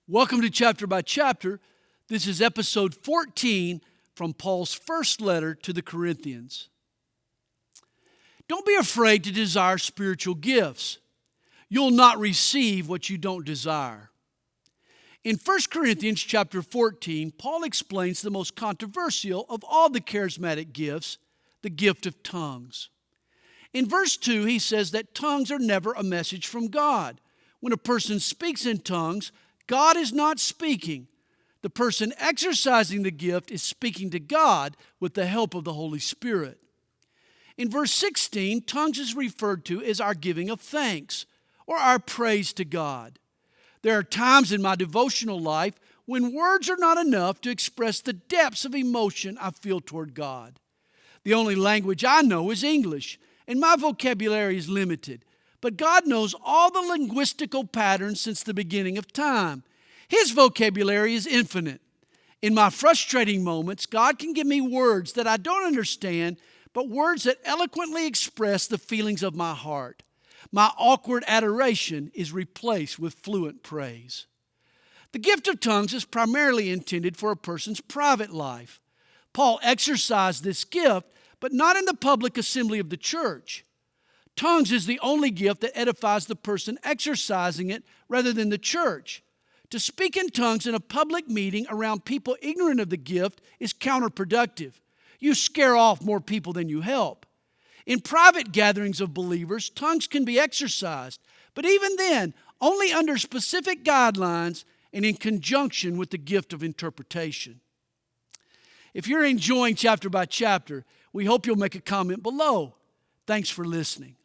Welcome to Chapter by Chapter. This is episode 14 from Paul's first letter to the Corinthians. Don't be afraid to desire spiritual gifts. You'll not receive what you don't desire. In 1 Corinthians chapter 14, Paul explains the most controversial of all the charismatic gifts, the gift of tongues. In verse 2, he says that tongues are never a message from God. When a person speaks in tongues, God is not speaking. The person exercising the gift is speaking to God with the help of the Holy Spirit. In verse 16, tongues is referred to as our giving of thanks or our praise to God. There are times in my devotional life when words are not enough to express the depths of emotion I feel toward God. The only language I know is English, and my vocabulary is limited. But God knows all the linguistical patterns since the beginning of time. His vocabulary is infinite. In my frustrating moments, God can give me words that I don't understand, but words that eloquently express the feelings of my heart. My awkward adoration is replaced with fluent praise. The gift of tongues is primarily intended for a person's private life. Paul exercised this gift, but not in the public assembly of the church. Tongues is the only gift that edifies the person exercising it rather than the church. To speak in tongues in a public meeting around people ignorant of the gift is counterproductive. You scare off more people than you help. In private gatherings of believers, tongues can be exercised, but even then, only under specific guidelines and in conjunction with the gift of interpretation. If you're enjoying chapter by chapter, we hope you'll make a comment below. Thanks for listening.